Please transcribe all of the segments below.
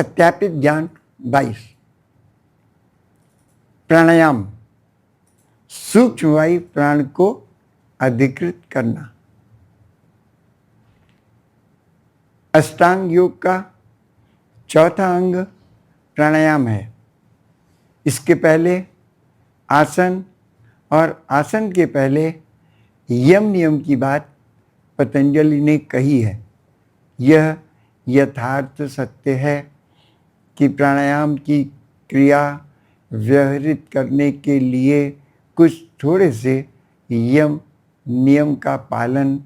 सत्यापित ज्ञान 22। प्राणायाम सूक्ष्म वायु प्राण को अधिकृत करना। अष्टांग योग का चौथा अंग प्राणायाम है। इसके पहले आसन और आसन के पहले यम नियम की बात पतंजलि ने कही है। यह यथार्थ सत्य है कि प्राणायाम की क्रिया व्यवहारित करने के लिए कुछ थोड़े से यम नियम का पालन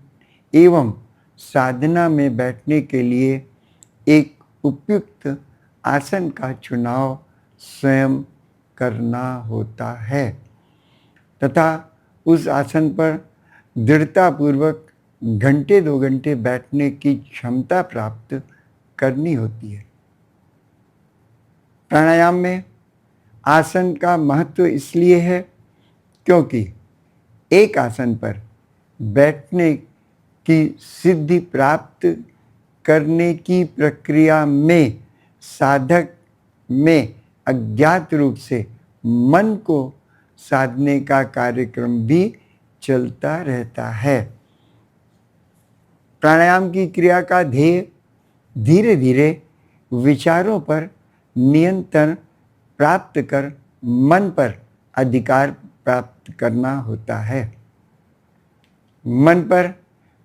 एवं साधना में बैठने के लिए एक उपयुक्त आसन का चुनाव स्वयं करना होता है तथा उस आसन पर दृढ़तापूर्वक घंटे 2 घंटे बैठने की क्षमता प्राप्त करनी होती है। प्राणायाम में आसन का महत्व इसलिए है क्योंकि एक आसन पर बैठने की सिद्धि प्राप्त करने की प्रक्रिया में साधक में अज्ञात रूप से मन को साधने का कार्यक्रम भी चलता रहता है। प्राणायाम की क्रिया का ध्येय धीरे धीरे विचारों पर नियंत्रण प्राप्त कर मन पर अधिकार प्राप्त करना होता है। मन पर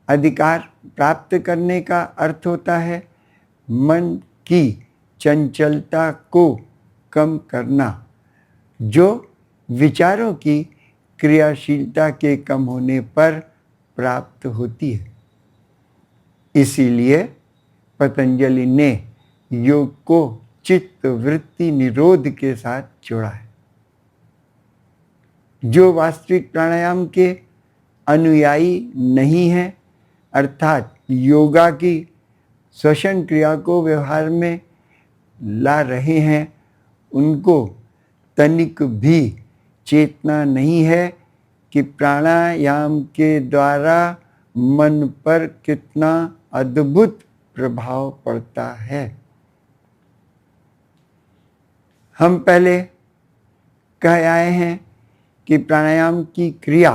अधिकार प्राप्त करने का अर्थ होता है मन की चंचलता को कम करना, जो विचारों की क्रियाशीलता के कम होने पर प्राप्त होती है। इसीलिए पतंजलि ने योग को चित्त वृत्ति निरोध के साथ जोड़ा है। जो वास्तविक प्राणायाम के अनुयायी नहीं हैं, अर्थात योगा की श्वसन क्रिया को व्यवहार में ला रहे हैं, उनको तनिक भी चेतना नहीं है कि प्राणायाम के द्वारा मन पर कितना अद्भुत प्रभाव पड़ता है। हम पहले कह आए हैं कि प्राणायाम की क्रिया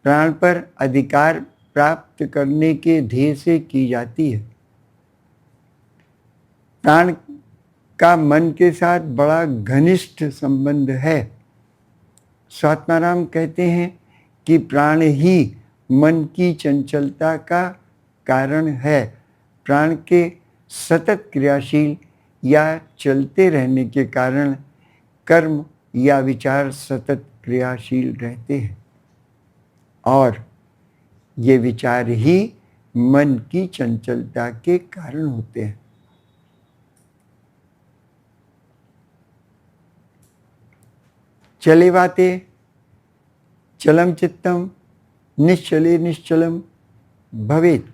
प्राण पर अधिकार प्राप्त करने के ध्येय से की जाती है। प्राण का मन के साथ बड़ा घनिष्ठ संबंध है। स्वात्माराम कहते हैं कि प्राण ही मन की चंचलता का कारण है। प्राण के सतत क्रियाशील या चलते रहने के कारण कर्म या विचार सतत क्रियाशील रहते हैं और ये विचार ही मन की चंचलता के कारण होते हैं। चले वाते चलम चित्तम निश्चले निश्चलम भवेत्।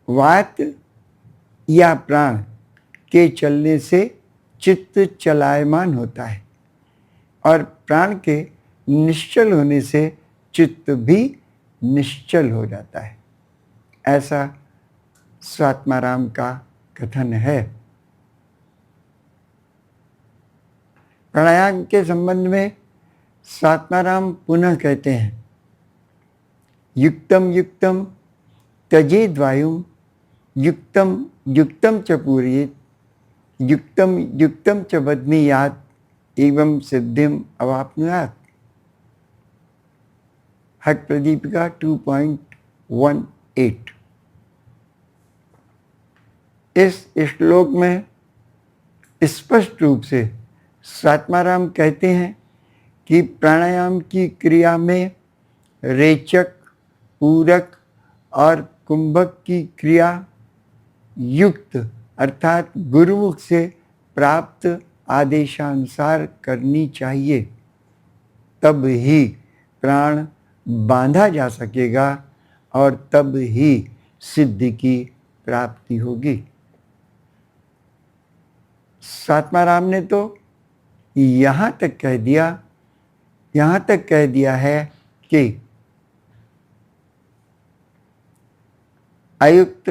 वात या प्राण के चलने से चित्त चलायमान होता है और प्राण के निश्चल होने से चित्त भी निश्चल हो जाता है, ऐसा स्वात्माराम का कथन है। प्राणायाम के संबंध में स्वात्माराम पुनः कहते हैं, युक्तम युक्तम त्यजेद वायुम, युक्तम युक्तम च पूरयेत्, युक्तम युक्तम च बध्नीयात् एवं सिद्धिम अवाप्नुयात्। हठ प्रदीपिका 2.18। इस श्लोक में स्पष्ट रूप से स्वात्माराम कहते हैं कि प्राणायाम की क्रिया में रेचक, पूरक और कुंभक की क्रिया युक्त अर्थात गुरुमुख से प्राप्त आदेशानुसार करनी चाहिए, तब ही प्राण बांधा जा सकेगा और तब ही सिद्धि की प्राप्ति होगी। स्वात्माराम ने तो यहाँ तक कह दिया है कि अयुक्त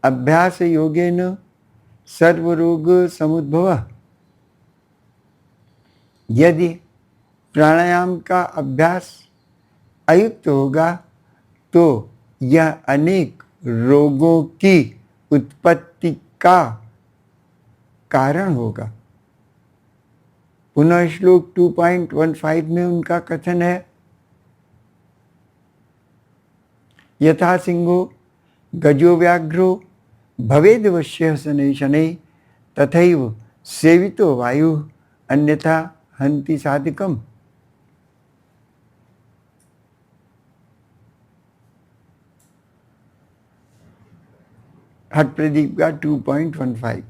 अभ्यास योगेन सर्वरोग समुद्भवः। यदि प्राणायाम का अभ्यास अयुक्त होगा तो यह अनेक रोगों की उत्पत्ति का कारण होगा। पुनः श्लोक 2.15 में उनका कथन है, यथा सिंहो गजो व्याघ्रो भवेद्वश्यः शनैः शनैः तथैव सेवितो वायु अन्यथा हन्ति साधिकम्। हठ प्रदीप का 2.15।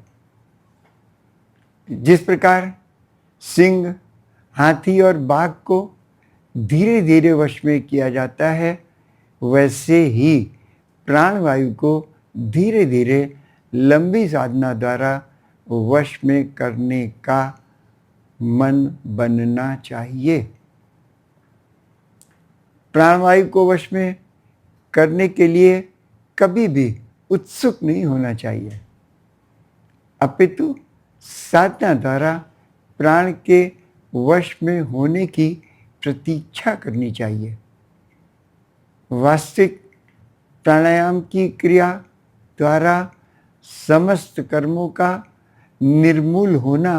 जिस प्रकार सिंह, हाथी और बाघ को धीरे धीरे वश में किया जाता है, वैसे ही प्राणवायु को धीरे धीरे लंबी साधना द्वारा वश में करने का मन बनना चाहिए। प्राणवायु को वश में करने के लिए कभी भी उत्सुक नहीं होना चाहिए, अपितु साधना द्वारा प्राण के वश में होने की प्रतीक्षा करनी चाहिए। वास्तविक प्राणायाम की क्रिया द्वारा समस्त कर्मों का निर्मूल होना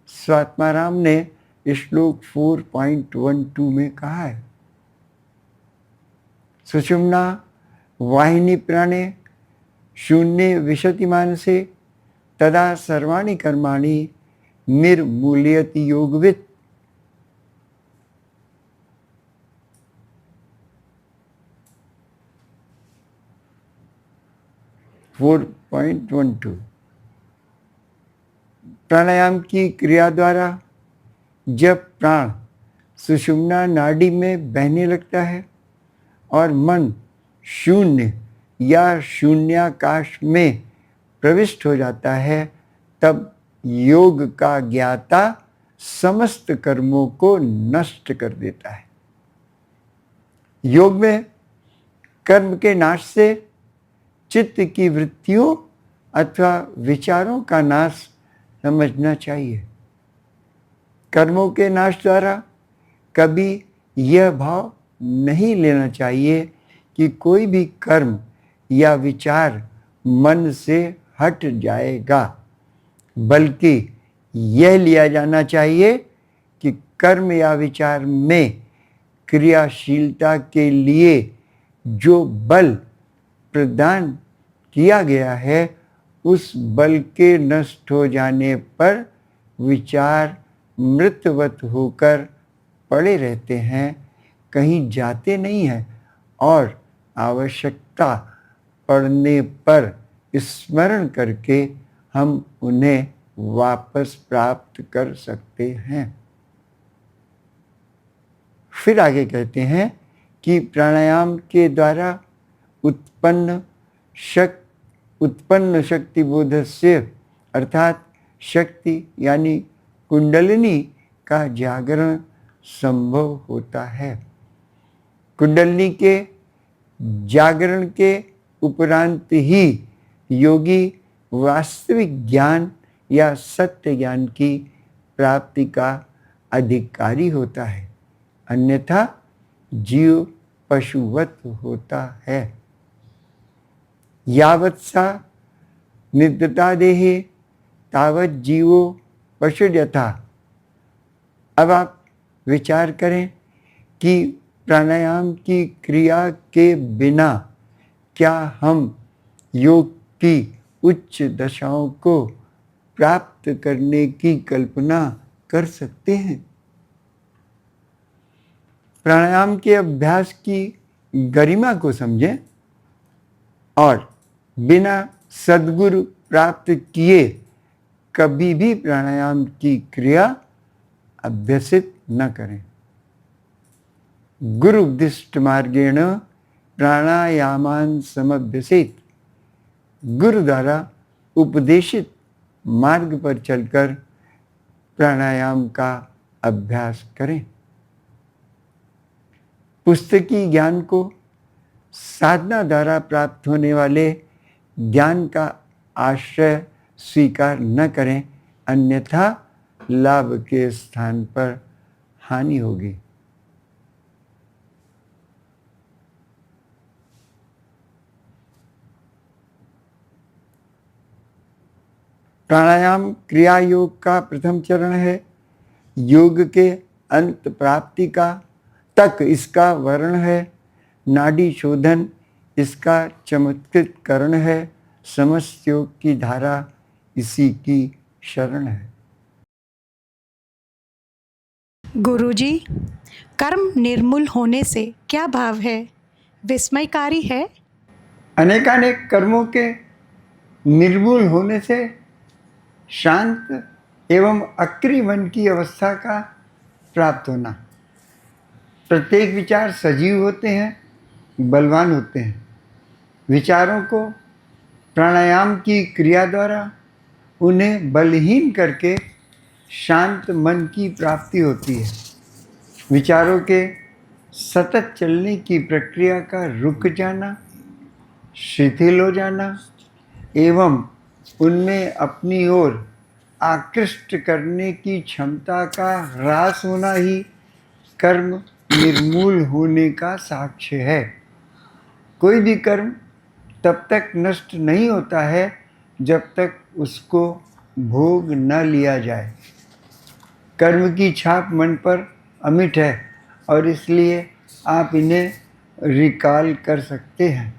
स्वात्माराम ने श्लोक 4.12 में कहा है। सुषुम्ना वाहिनी प्राणे शून्य विशति मानसे तदा सर्वाणि कर्माणि निर्मूलयति योगवित्। प्राणायाम की क्रिया द्वारा जब प्राण सुषुम्ना नाड़ी में बहने लगता है और मन शून्य या शून्याकाश में प्रविष्ट हो जाता है, तब योग का ज्ञाता समस्त कर्मों को नष्ट कर देता है। योग में कर्म के नाश से चित्त की वृत्तियों अथवा विचारों का नाश समझना चाहिए। कर्मों के नाश द्वारा कभी यह भाव नहीं लेना चाहिए कि कोई भी कर्म या विचार मन से हट जाएगा, बल्कि यह लिया जाना चाहिए कि कर्म या विचार में क्रियाशीलता के लिए जो बल प्रदान किया गया है, उस बल के नष्ट हो जाने पर विचार मृतवत होकर पड़े रहते हैं, कहीं जाते नहीं हैं और आवश्यकता पड़ने पर स्मरण करके हम उन्हें वापस प्राप्त कर सकते हैं। फिर आगे कहते हैं कि प्राणायाम के द्वारा उत्पन्न शक्ति बोधस्य अर्थात शक्ति यानी कुंडलिनी का जागरण संभव होता है। कुंडलिनी के जागरण के उपरांत ही योगी वास्तविक ज्ञान या सत्य ज्ञान की प्राप्ति का अधिकारी होता है, अन्यथा जीव पशुवत होता है। यावत् सा निद्रता देहे तावत् जीवो पशुर्यथा। अब आप विचार करें कि प्राणायाम की क्रिया के बिना क्या हम योग की उच्च दशाओं को प्राप्त करने की कल्पना कर सकते हैं? प्राणायाम के अभ्यास की गरिमा को समझें और बिना सद्गुरु प्राप्त किए कभी भी प्राणायाम की क्रिया अभ्यसित न करें। गुरु उपदिष्ट मार्गेण प्राणायामान समभ्यसेत। गुरु द्वारा उपदेशित मार्ग पर चलकर प्राणायाम का अभ्यास करें। पुस्तकी ज्ञान को साधना द्वारा प्राप्त होने वाले ज्ञान का आश्रय स्वीकार न करें, अन्यथा लाभ के स्थान पर हानि होगी। प्राणायाम क्रिया योग का प्रथम चरण है। योग के अंत प्राप्ति का तक इसका वर्ण है। नाड़ी शोधन इसका चमत्कृत करण है। समस्त योग की धारा इसी की शरण है। गुरुजी, कर्म निर्मूल होने से क्या भाव है? विस्मयकारी है। अनेकानेक कर्मों के निर्मूल होने से शांत एवं अक्रिय मन की अवस्था का प्राप्त होना। प्रत्येक विचार सजीव होते हैं, बलवान होते हैं। विचारों को प्राणायाम की क्रिया द्वारा उन्हें बलहीन करके शांत मन की प्राप्ति होती है। विचारों के सतत चलने की प्रक्रिया का रुक जाना, शिथिल हो जाना एवं उनमें अपनी ओर आकृष्ट करने की क्षमता का ह्रास होना ही कर्म निर्मूल होने का साक्ष्य है। कोई भी कर्म तब तक नष्ट नहीं होता है जब तक उसको भोग न लिया जाए। कर्म की छाप मन पर अमिट है और इसलिए आप इन्हें रिकॉल कर सकते हैं।